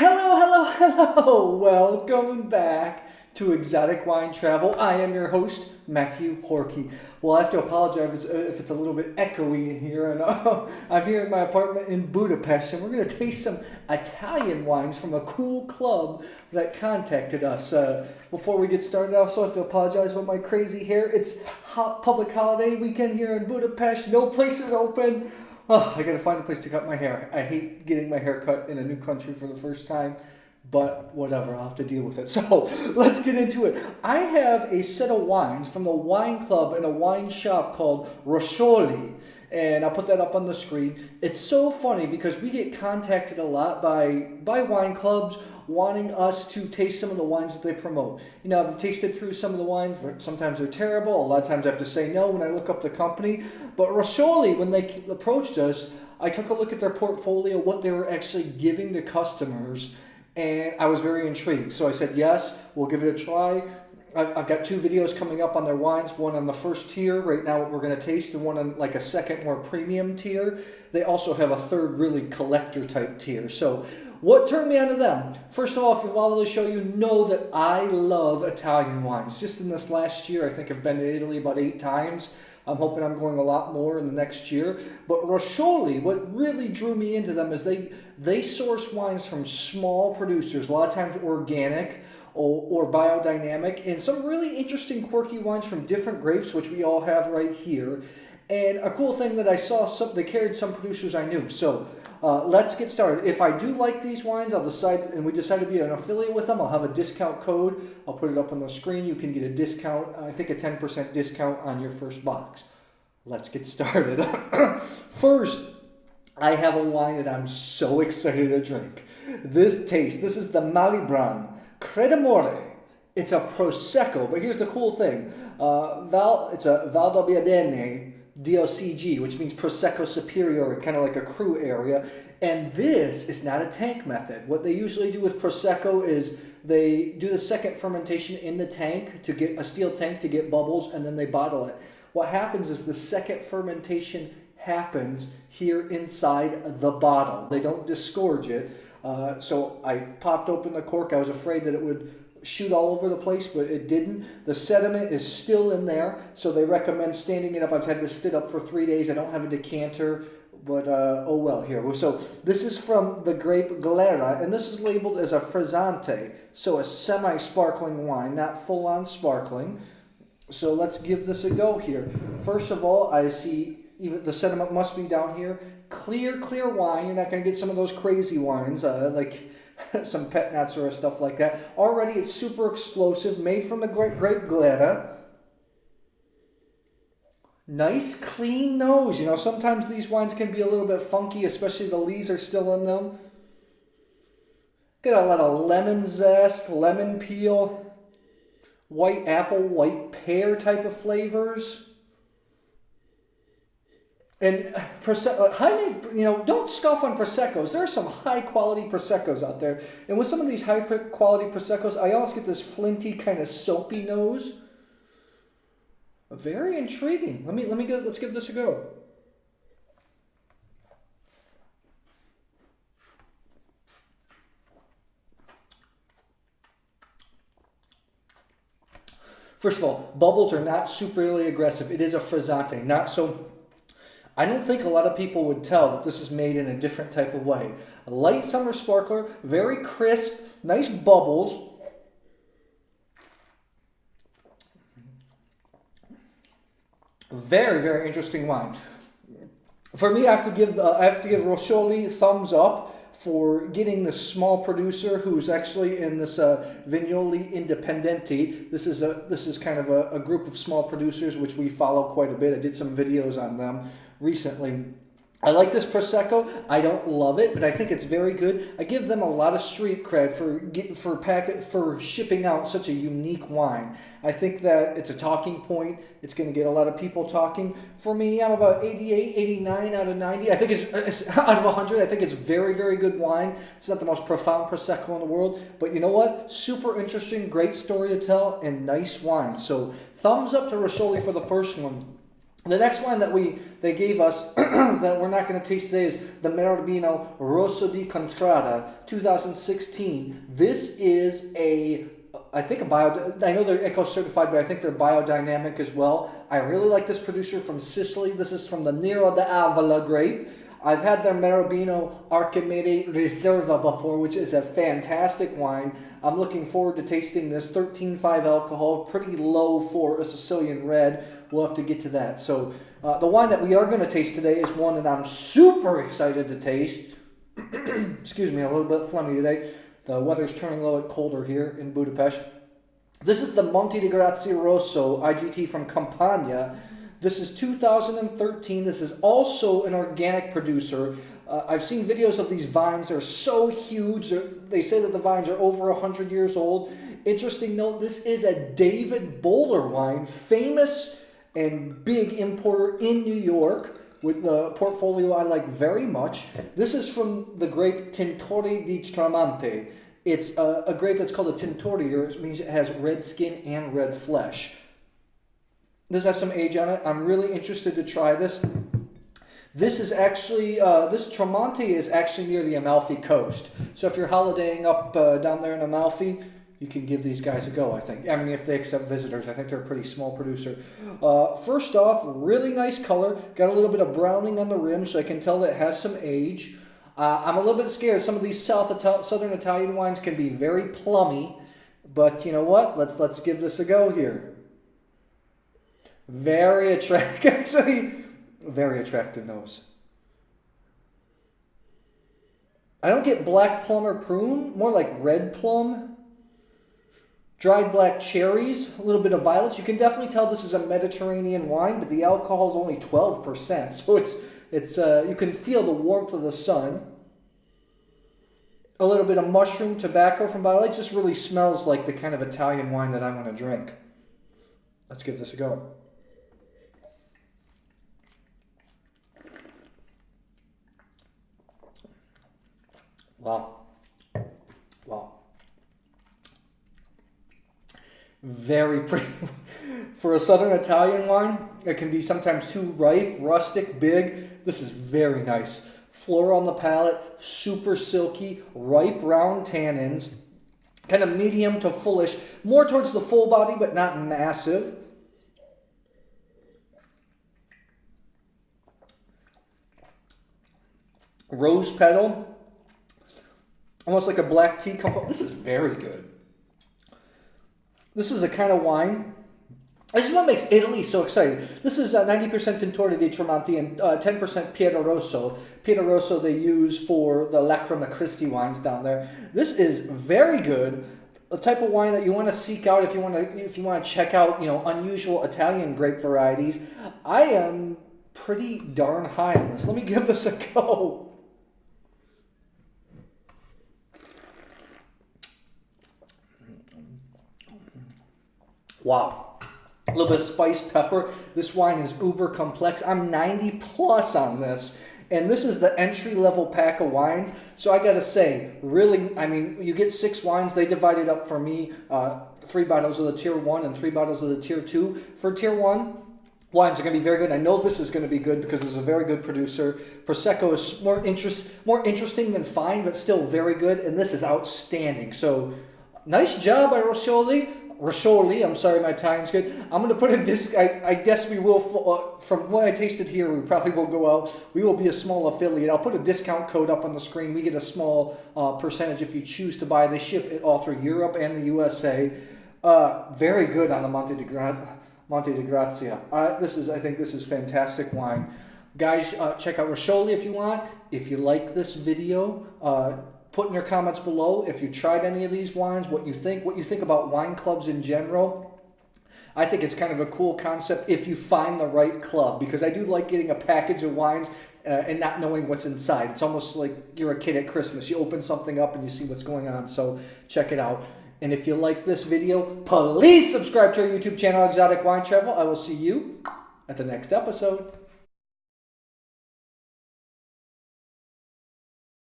Hello. Welcome back to Exotic Wine Travel. I am your host, Matthew Horkey. Well, I have to apologize if it's a little bit echoey in here. And I'm here in my apartment in Budapest, and we're going to taste some Italian wines from a cool club that contacted us. Before we get started, I also have to apologize about my crazy hair. It's public holiday weekend here in Budapest. No place is open. Oh, I gotta find a place to cut my hair. I hate getting my hair cut in a new country for the first time, but whatever, I'll have to deal with it. So let's get into it. I have a set of wines from the wine club in a wine shop called Roscioli, and I'll put that up on the screen. It's so funny because we get contacted a lot by wine clubs wanting us to taste some of the wines that they promote. You know, I've tasted through some of the wines. Sometimes they're terrible. A lot of times I have to say no when I look up the company. But Roscioli, when they approached us, I took a look at their portfolio, what they were actually giving to customers, and I was very intrigued. So I said, yes, we'll give it a try. I've got two videos coming up on their wines, one on the first tier, right now what we're going to taste, and one on like a second more premium tier. They also have a third really collector type tier. So what turned me on to them? First of all, if you follow the show, you know that I love Italian wines. Just in this last year, I think I've been to Italy about 8 times. I'm hoping I'm going a lot more in the next year. But Roscioli, what really drew me into them is they source wines from small producers, a lot of times organic or biodynamic, and some really interesting quirky wines from different grapes, which we all have right here. And a cool thing that I saw, they carried some producers I knew. So let's get started. If I do like these wines, we decide to be an affiliate with them, I'll have a discount code. I'll put it up on the screen. You can get a discount, I think a 10% discount on your first box. Let's get started. First, I have a wine that I'm so excited to drink. This is the Malibran Credamora. It's a Prosecco, but here's the cool thing. It's a Valdobbiadene DOCG, which means Prosecco Superiore, kind of like a cru area. And this is not a tank method. What they usually do with Prosecco is they do the second fermentation in the tank to get a steel tank to get bubbles, and then they bottle it. What happens is the second fermentation happens here inside the bottle. They don't disgorge it. So I popped open the cork. I was afraid that it would shoot all over the place, but it didn't. The sediment is still in there, so they recommend standing it up. I've had this stood up for 3 days. I don't have a decanter, but oh well, here. So this is from the grape Glera, and this is labeled as a frizzante, so a semi-sparkling wine, not full-on sparkling. So let's give this a go here. First of all, I see even the sediment must be down here. Clear wine. You're not going to get some of those crazy wines like some pet nuts or stuff like that. Already it's super explosive, made from the grape Glera. Nice clean nose. You know, sometimes these wines can be a little bit funky, especially the lees are still in them. Got a lot of lemon zest, lemon peel, white apple, white pear type of flavors. And Prosecco, don't scoff on Proseccos. There are some high-quality Proseccos out there. And with some of these high-quality Proseccos, I always get this flinty, kind of soapy nose. Very intriguing. Let's give this a go. First of all, bubbles are not superly aggressive. It is a frizzante, not so. I don't think a lot of people would tell that this is made in a different type of way. A light summer sparkler, very crisp, nice bubbles. Very, very interesting wine. For me, I have to give Roscioli thumbs up for getting this small producer who's actually in this Vignoli Indipendenti. This is kind of a group of small producers which we follow quite a bit. I did some videos on them recently. I like this Prosecco. I don't love it, but I think it's very good. I give them a lot of street cred for shipping out such a unique wine. I think that it's a talking point. It's going to get a lot of people talking. For me, I'm about 88, 89 out of 90. I think it's out of 100. I think it's very, very good wine. It's not the most profound Prosecco in the world, but you know what? Super interesting, great story to tell, and nice wine. So thumbs up to Roscioli for the first one. The next wine that they gave us that we're not going to taste today is the Marabino Rosso di Contrada 2016. This is I know they're eco-certified, but I think they're biodynamic as well. I really like this producer from Sicily. This is from the NERO de Avola grape. I've had their Marabino Archimede Riserva before, which is a fantastic wine. I'm looking forward to tasting this. 13.5 alcohol, pretty low for a Sicilian red. We'll have to get to that. So the wine that we are going to taste today is one that I'm super excited to taste. Excuse me, a little bit phlegmy today. The weather's turning a little bit colder here in Budapest. This is the Monte di Grazia Rosso IGT from Campania. This is 2013. This is also an organic producer. I've seen videos of these vines. They're so huge. They say that the vines are over 100 years old. Interesting note, this is a David Bowler wine, famous and big importer in New York, with the portfolio I like very much. This is from the grape Tintore di Tramonti. It's a grape that's called a Tintore, which means it has red skin and red flesh. This has some age on it. I'm really interested to try this. This is actually, this Tramonti is actually near the Amalfi coast. So if you're holidaying up down there in Amalfi, you can give these guys a go, I think. I mean, if they accept visitors. I think they're a pretty small producer. First off, really nice color. Got a little bit of browning on the rim, so I can tell that it has some age. I'm a little bit scared. Some of these southern Italian wines can be very plummy. But you know what? Let's give this a go here. Very attractive, actually, very attractive nose. I don't get black plum or prune, more like red plum. Dried black cherries, a little bit of violets. You can definitely tell this is a Mediterranean wine, but the alcohol is only 12%, so it's you can feel the warmth of the sun. A little bit of mushroom, tobacco from violet. It just really smells like the kind of Italian wine that I want to drink. Let's give this a go. Wow. Wow. Very pretty. For a southern Italian wine, it can be sometimes too ripe, rustic, big. This is very nice. Floral on the palate, super silky, ripe round tannins, kind of medium to fullish, more towards the full body, but not massive. Rose petal. Almost like a black tea compote. This is very good. This is a kind of wine. This is what makes Italy so exciting. This is 90% Tintore di Tramonti and 10% Piero Rosso. Piero Rosso they use for the Lacrima Christi wines down there. This is very good. The type of wine that you want to seek out if you want to check out, unusual Italian grape varieties. I am pretty darn high on this. Let me give this a go. Wow. A little bit of spice, pepper. This wine is uber complex. I'm 90 plus on this. And this is the entry-level pack of wines. So I got to say, really, I mean, you get 6 wines. They divided up for me 3 bottles of the Tier 1 and 3 bottles of the Tier 2. For Tier 1, wines are going to be very good. I know this is going to be good because it's a very good producer. Prosecco is more interesting than fine, but still very good. And this is outstanding. So nice job by Roscioli, I'm sorry, my Italian's good. I'm going to put a disc. I guess we will, from what I tasted here, we probably will go out. We will be a small affiliate. I'll put a discount code up on the screen. We get a small percentage if you choose to buy. They ship it all through Europe and the USA. Very good on the Monte di Grazia. I think this is fantastic wine. Guys, check out Roscioli if you want. If you like this video, put in your comments below if you tried any of these wines, what you think about wine clubs in general. I think it's kind of a cool concept if you find the right club, because I do like getting a package of wines and not knowing what's inside. It's almost like you're a kid at Christmas. You open something up and you see what's going on, so check it out. And if you like this video, please subscribe to our YouTube channel, Exotic Wine Travel. I will see you at the next episode.